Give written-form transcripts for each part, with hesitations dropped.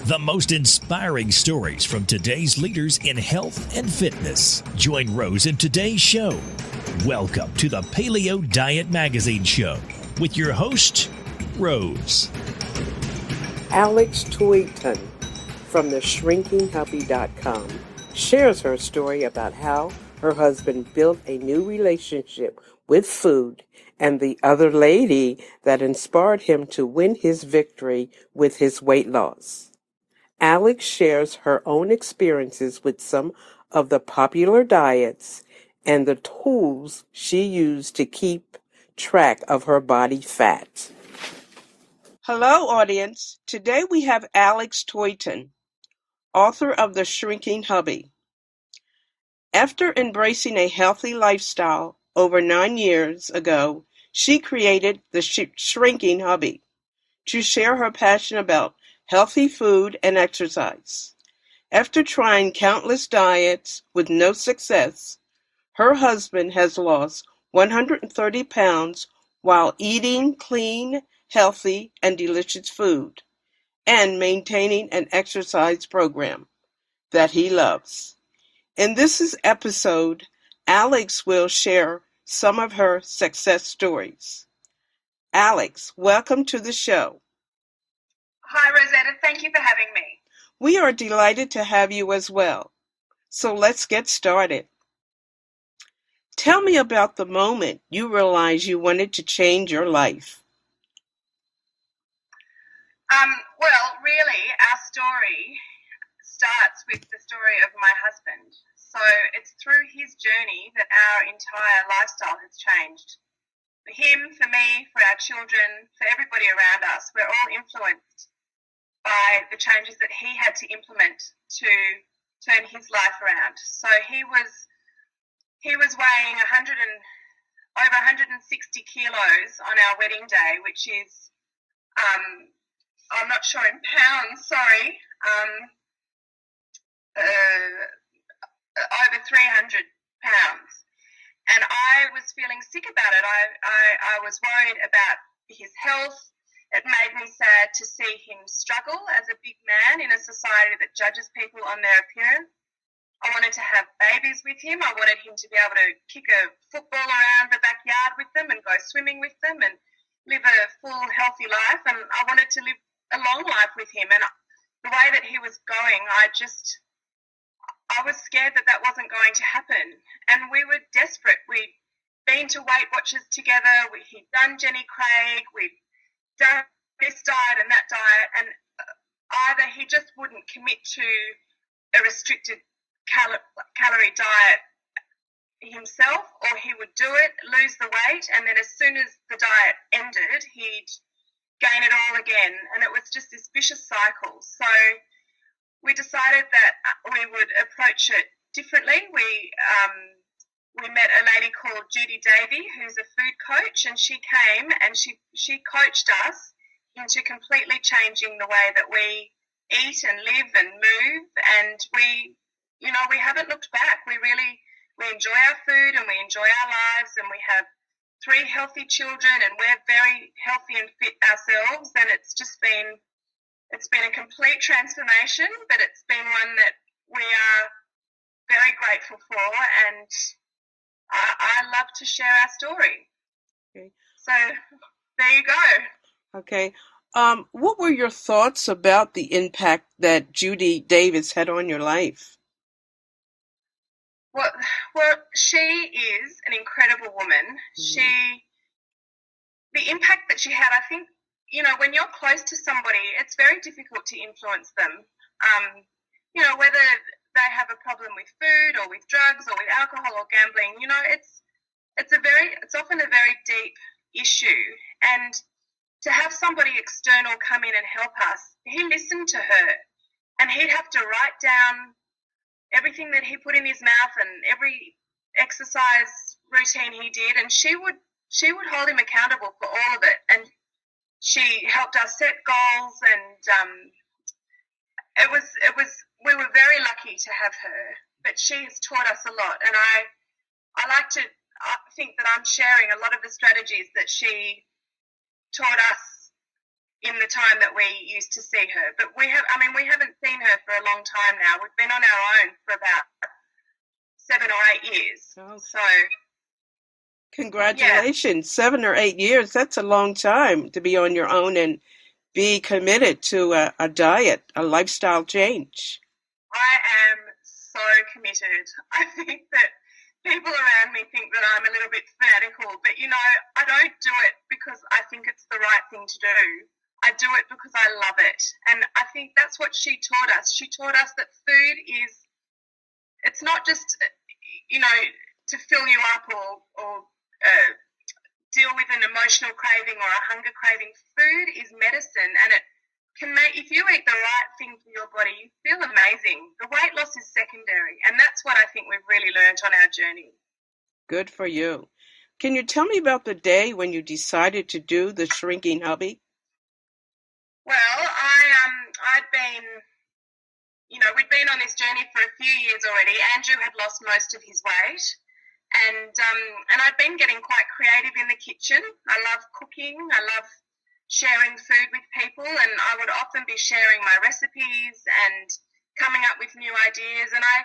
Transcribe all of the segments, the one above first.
The most inspiring stories from today's leaders in health and fitness. Join Rose in today's show. Welcome to the Paleo Diet Magazine Show with your host, Rose. Alix Toynton from the shrinkinghubby.com shares her story about how her husband built a new relationship with food and the other lady that inspired him to win his victory with his weight loss. Alix shares her own experiences with some of the popular diets and the tools she used to keep track of her body fat. Hello, audience. Today we have Alix Toynton, author of The Shrinking Hubby. After embracing a healthy lifestyle over 9 years ago, she created The Shrinking Hubby to share her passion about healthy food and exercise. After trying countless diets with no success, her husband has lost 130 pounds while eating clean, healthy, and delicious food and maintaining an exercise program that he loves. In this episode, Alix will share some of her success stories. Alix, welcome to the show. Hi, Rosetta. Thank you for having me. We are delighted to have you as well. So let's get started. Tell me about the moment you realized you wanted to change your life. Well, really, our story starts with the story of my husband. So it's through his journey that our entire lifestyle has changed. For him, for me, for our children, for everybody around us, we're all influenced by the changes that he had to implement to turn his life around. So he was weighing over 160 kilos on our wedding day, which is, I'm not sure in pounds, sorry, over 300 pounds. And I was feeling sick about it. I was worried about his health. It made me sad to see him struggle as a big man in a society that judges people on their appearance. I wanted to have babies with him. I wanted him to be able to kick a football around the backyard with them and go swimming with them and live a full, healthy life. And I wanted to live a long life with him. And the way that he was going, I was scared that that wasn't going to happen. And we were desperate. We'd been to Weight Watchers together. He'd done Jenny Craig. We'd done this diet and that diet. And either he just wouldn't commit to a restricted calorie diet himself, or he would do it, lose the weight, and then as soon as the diet ended, he'd gain it all again. And it was just this vicious cycle. So we decided that we would approach it differently. We met a lady called Judy Davis, who's a food coach, and she came and she coached us into completely changing the way that we eat and live and move. And we haven't looked back. We enjoy our food and we enjoy our lives, and we have 3 healthy children, and we're very healthy and fit ourselves. And it's been a complete transformation, but it's been one that we are very grateful for, and I love to share our story. Okay. So there you go. Okay. What were your thoughts about the impact that Judy Davis had on your life? Well, she is an incredible woman. Mm-hmm. The impact that she had, I think, when you're close to somebody, it's very difficult to influence them. Whether they have a problem with food or with drugs or with alcohol or gambling, it's often a very deep issue. And to have somebody external come in and help us, he listened to her, and he'd have to write down everything that he put in his mouth and every exercise routine he did, and she would hold him accountable for all of it. And she helped us set goals, and we were very lucky to have her. But she has taught us a lot, and I like to think that I'm sharing a lot of the strategies that she taught us in the time that we used to see her. But we haven't seen her for a long time now. We've been on our own for about 7 or 8 years. Oh. So Congratulations. Yeah. 7 or 8 years, that's a long time to be on your own and be committed to a diet, a lifestyle change. I am so committed. I think that people around me think that I'm a little bit fanatical, but I don't do it because I think it's the right thing to do. I do it because I love it. And I think that's what she taught us. She taught us that food it's not just, to fill you up or deal with an emotional craving or a hunger craving. Food is medicine, and it can make, if you eat the right thing for your body, you feel amazing. The weight loss is secondary, and that's what I think we've really learned on our journey. Good for you. Can you tell me about the day when you decided to do the Shrinking Hubby? Well, we'd been on this journey for a few years already. Andrew had lost most of his weight, and I'd been getting quite creative in the kitchen. I love cooking. I love sharing food with people, and I would often be sharing my recipes and coming up with new ideas. And I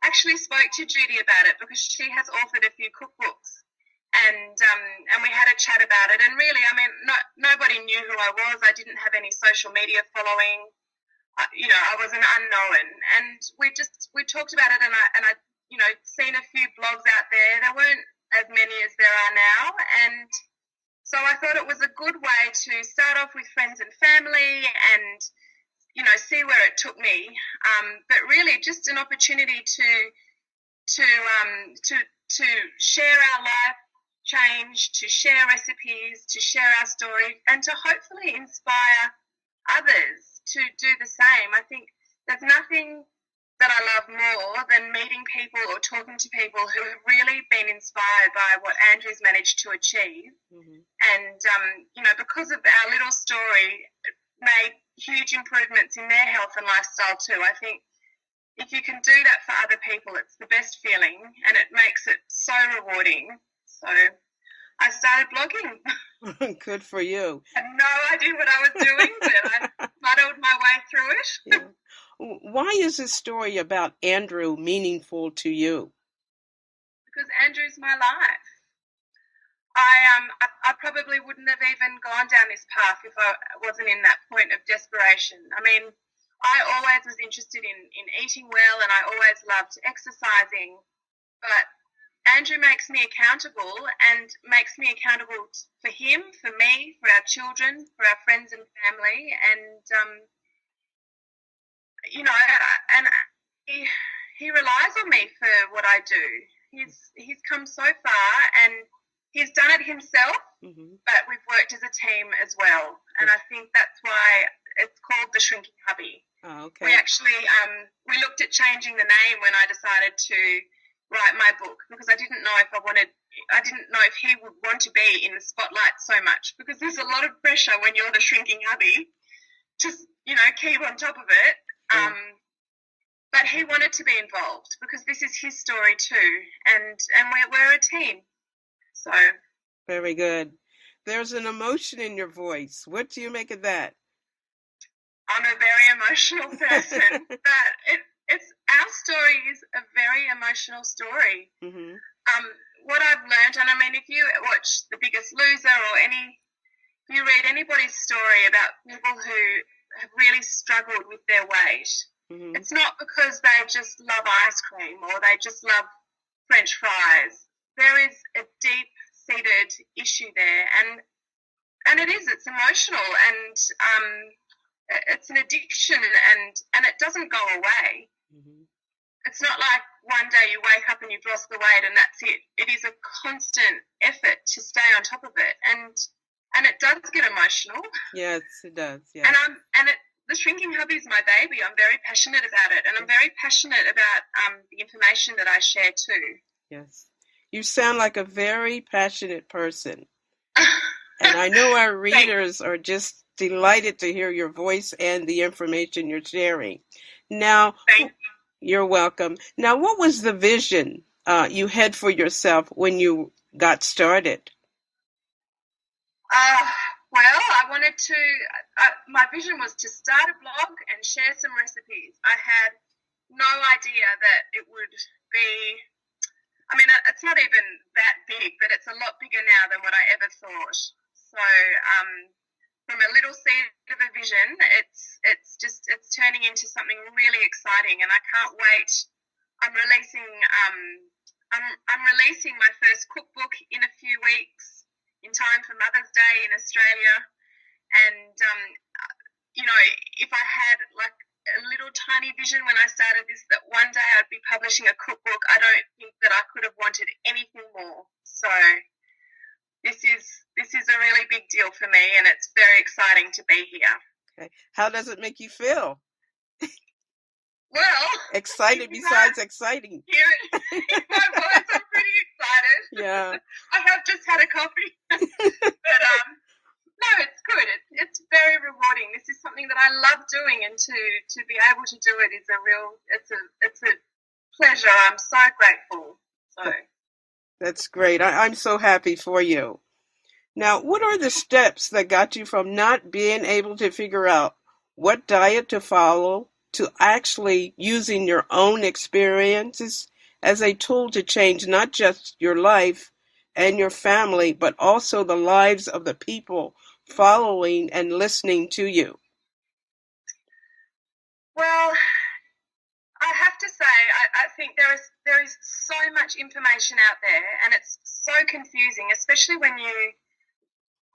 actually spoke to Judy about it because she has authored a few cookbooks, and we had a chat about it. And really, nobody knew who I was. I didn't have any social media following. I was an unknown, and we talked about it, and I seen a few blogs out there. There weren't as many as there are now, and so I thought it was a good way to start off with friends and family and, see where it took me. But really just an opportunity to share our life change, to share recipes, to share our story, and to hopefully inspire others to do the same. I think there's nothing that I love more than meeting people or talking to people who have really been inspired by what Andrew's managed to achieve. Mm-hmm. And, because of our little story, it made huge improvements in their health and lifestyle too. I think if you can do that for other people, it's the best feeling, and it makes it so rewarding. So I started blogging. Good for you. I had no idea what I was doing, but I muddled my way through it. Yeah. Why is this story about Andrew meaningful to you? Because Andrew's my life. I probably wouldn't have even gone down this path if I wasn't in that point of desperation. I always was interested in eating well, and I always loved exercising, but Andrew makes me accountable, and makes me accountable for him, for me, for our children, for our friends and family, and he relies on me for what I do. He's come so far, and he's done it himself, mm-hmm. but we've worked as a team as well, and I think that's why it's called the Shrinking Hubby. Oh, okay. We actually we looked at changing the name when I decided to write my book, because I didn't know if he would want to be in the spotlight so much, because there's a lot of pressure when you're the Shrinking Hubby to keep on top of it. Yeah. But he wanted to be involved because this is his story too, and we're a team. So very good. There's an emotion in your voice. What do you make of that? I'm a very emotional person, but it's our story is a very emotional story. Mm-hmm. What I've learned, and if you watch The Biggest Loser or if you read anybody's story about people who have really struggled with their weight, mm-hmm. it's not because they just love ice cream or they just love French fries. There is a deep-seated issue there, and it's emotional, and it's an addiction, and it doesn't go away. Mm-hmm. It's not like one day you wake up and you've lost the weight and that's it. It is a constant effort to stay on top of it, and it does get emotional. Yes, it does. Yeah. The Shrinking Hubby is my baby. I'm very passionate about it, and I'm very passionate about the information that I share too. Yes, you sound like a very passionate person, and I know our readers are just delighted to hear your voice and the information you're sharing. Now, you're welcome. Now, what was the vision you had for yourself when you got started? Well, I wanted to, my vision was to start a blog and share some recipes. I had no idea that it would be, I mean, it's not even that big, but it's a lot bigger now than what I ever thought. So, from a little seed of a vision, it's turning into something really exciting, and I can't wait. I'm releasing I'm releasing my first cookbook in a few weeks, in time for Mother's Day in Australia. And if I had like a little tiny vision when I started this, that one day I'd be publishing a cookbook, I don't think that I could have wanted anything more. So this is a really big deal for me, and it's very exciting to be here. Okay. How does it make you feel? Well, excited besides exciting. Hear it in my voice, I'm pretty excited. Yeah. I have just had a coffee. But no, it's good. It's very rewarding. This is something that I love doing, and to be able to do it is it's a pleasure. I'm so grateful. So that's great. I'm so happy for you. Now, what are the steps that got you from not being able to figure out what diet to follow to actually using your own experiences as a tool to change not just your life and your family, but also the lives of the people following and listening to you? Well, I have to say, I think there is so much information out there, and it's so confusing, especially when you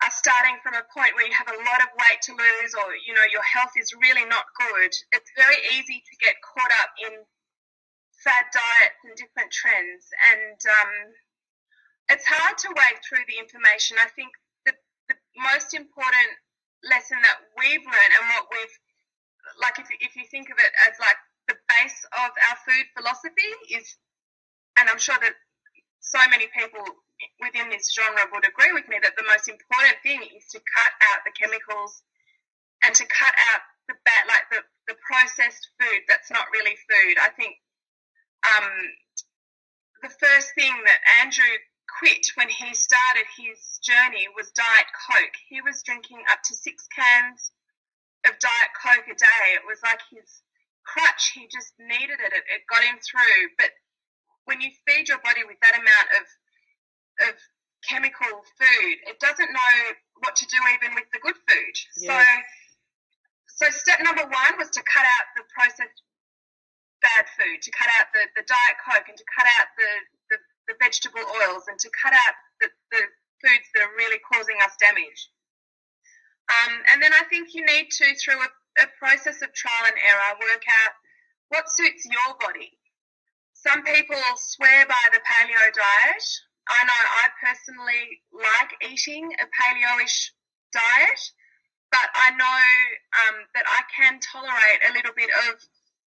are starting from a point where you have a lot of weight to lose, or your health is really not good. It's very easy to get caught up in fad diets and different trends, and it's hard to wade through the information. I think the most important lesson that we've learned, and what we've, like, if you think of it as like the base of our food philosophy is, and I'm sure that so many people within this genre would agree with me, that the most important thing is to cut out the chemicals and to cut out the processed food that's not really food. I think the first thing that Andrew quit when he started his journey was Diet Coke. He was drinking up to 6 cans of Diet Coke a day. It was like his crutch. He just needed it. It got him through. But when you feed your body with that amount of chemical food, it doesn't know what to do even with the good food. Yeah. So step number one was to cut out the processed bad food, to cut out the Diet Coke, and to cut out the vegetable oils, and to cut out the foods that are really causing us damage. And then I think you need to, through a process of trial and error, work out what suits your body. Some people swear by the paleo diet. I know I personally like eating a paleo-ish diet, but I know that I can tolerate a little bit of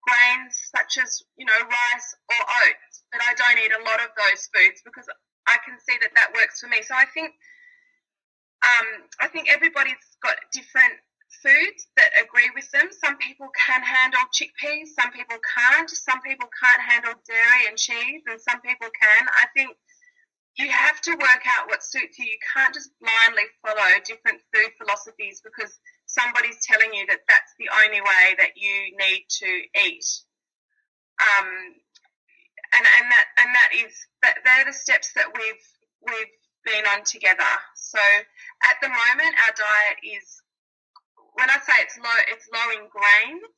grains such as, rice or oats, but I don't eat a lot of those foods because I can see that works for me. So I think everybody's got different foods that agree with them. Some people can handle chickpeas, some people can't. Some people can't handle dairy and cheese, and some people can. I think you have to work out what suits you. You can't just blindly follow different food philosophies because somebody's telling you that that's the only way that you need to eat. They're the steps that we've been on together. So at the moment, our diet is, when I say it's low in grains.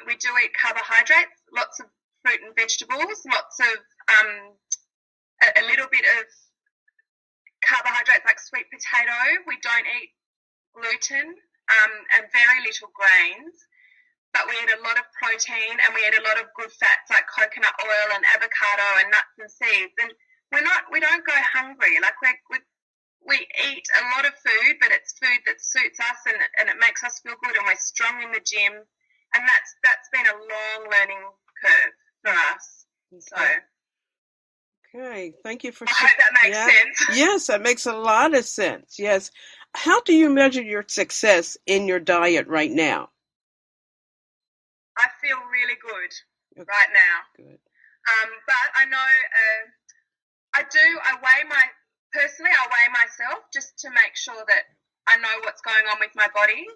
We do eat carbohydrates, lots of fruit and vegetables, lots of a little bit of carbohydrates like sweet potato. We don't eat gluten and very little grains, but we eat a lot of protein, and we eat a lot of good fats like coconut oil and avocado and nuts and seeds. And we don't go hungry. Like we eat a lot of food, but it's food that suits us and it makes us feel good, and we're strong in the gym. And that's been a long learning curve for us. Okay. So. Okay, thank you for. I hope that makes sense. Yes, that makes a lot of sense. Yes. How do you measure your success in your diet right now? I feel really good right now. Good. But I know I weigh myself just to make sure that I know what's going on with my body,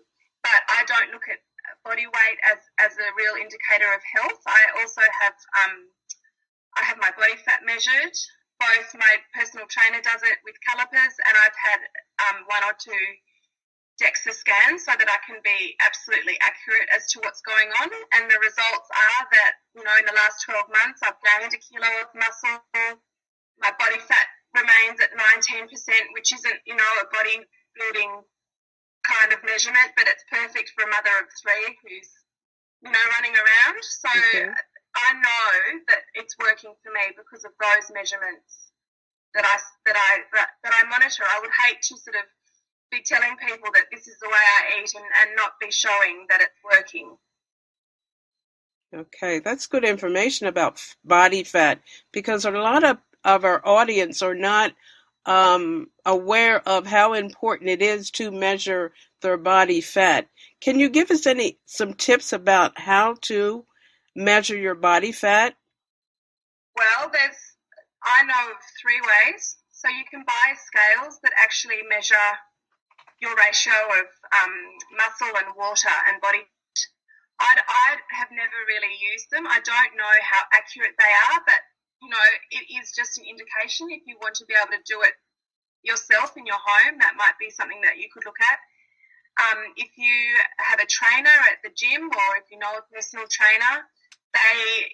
but I don't look at body weight as a real indicator of health. I also have I have my body fat measured. Both my personal trainer does it with calipers, and I've had one or two DEXA scans so that I can be absolutely accurate as to what's going on. And the results are that, in the last 12 months, I've gained a kilo of muscle. My body fat remains at 19%, which isn't, a bodybuilding kind of measurement, but it's perfect for a mother of three who's, running around. So I know that it's working for me because of those measurements that I monitor. I would hate to sort of be telling people that this is the way I eat and not be showing that it's working. Okay, that's good information about body fat, because a lot of our audience are not aware of how important it is to measure their body fat. Can you give us some tips about how to measure your body fat? Well, I know of 3 ways. So you can buy scales that actually measure your ratio of muscle and water and body. I have never really used them. I don't know how accurate they are, but it is just an indication. If you want to be able to do it yourself in your home, that might be something that you could look at. If you have a trainer at the gym, or if you know a personal trainer, they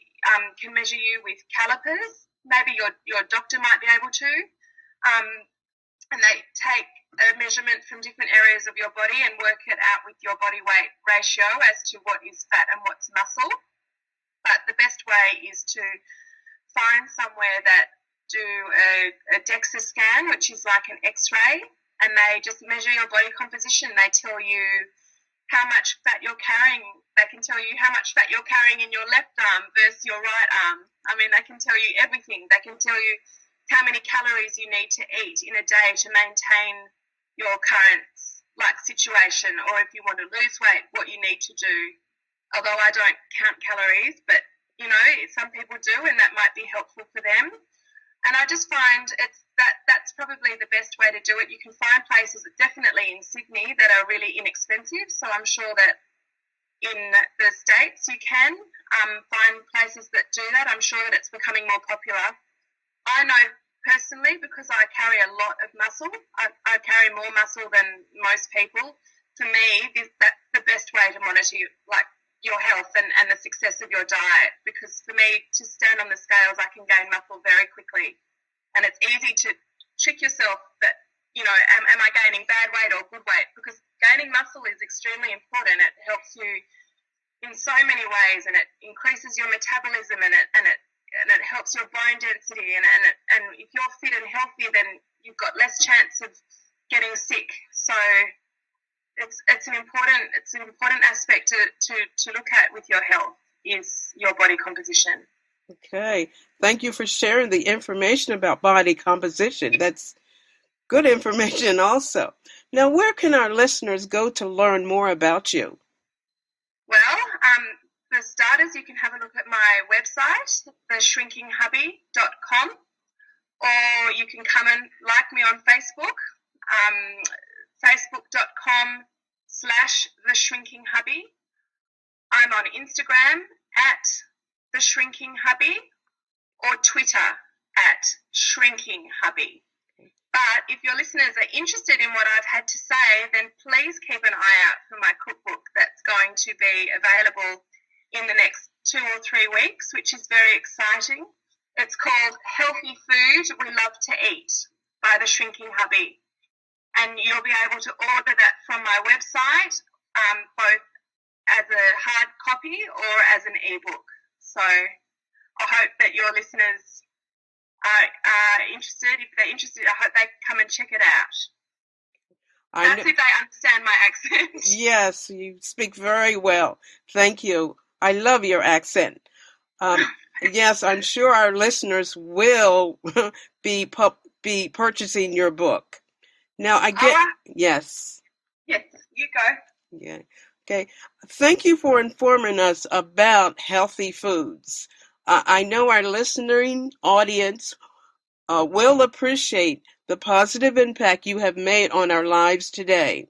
can measure you with calipers. Maybe your doctor might be able to. And they take a measurement from different areas of your body and work it out with your body weight ratio as to what is fat and what's muscle. But the best way is to find somewhere that do a DEXA scan, which is like an X-ray, and they just measure your body composition. They tell you how much fat you're carrying. They can tell you how much fat you're carrying in your left arm versus your right arm. I mean, they can tell you everything. They can tell you how many calories you need to eat in a day to maintain your current situation, or if you want to lose weight, what you need to do. Although I don't count calories, but some people do, and that might be helpful for them. And I just find that's probably the best way to do it. You can find places, definitely in Sydney, that are really inexpensive. So I'm sure that in the States you can find places that do that. I'm sure that it's becoming more popular. I know personally, because I carry a lot of muscle, I carry more muscle than most people. For me, that's the best way to monitor your health and the success of your diet, because for me to stand on the scales, I can gain muscle very quickly. And it's easy to trick yourself that, am I gaining bad weight or good weight? Because gaining muscle is extremely important. It helps you in so many ways, and it increases your metabolism, and it helps your bone density, and if you're fit and healthy, then you've got less chance of getting sick. So it's an important aspect to look at with your health, is your body composition. Okay, thank you for sharing the information about body composition. That's good information also. Now, where can our listeners go to learn more about you? Well, for starters, you can have a look at my website, theshrinkinghubby.com, or you can come and like me on Facebook, facebook.com/theshrinkinghubby. I'm on Instagram @theshrinkinghubby, or Twitter @shrinkinghubby. But if your listeners are interested in what I've had to say, then please keep an eye out for my cookbook that's going to be available in the next 2 or 3 weeks, which is very exciting. It's called Healthy Food We Love to Eat by The Shrinking Hubby. And you'll be able to order that from my website, both as a hard copy or as an ebook. So I hope that your listeners are interested. If they're interested, I hope they come and check it out. That's if they understand my accent. Yes, you speak very well. Thank you. I love your accent. Yes, I'm sure our listeners will be purchasing your book. Now, I get... Yes. Yes, you go. Yeah. Okay. Thank you for informing us about healthy foods. I know our listening audience will appreciate the positive impact you have made on our lives today.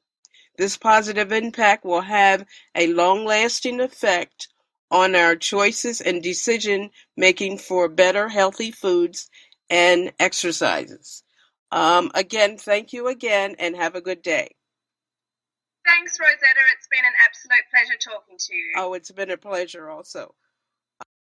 This positive impact will have a long-lasting effect on our choices and decision making for better healthy foods and exercises. Again, thank you again and have a good day. Thanks, Rosetta. It's been an absolute pleasure talking to you. Oh, it's been a pleasure also.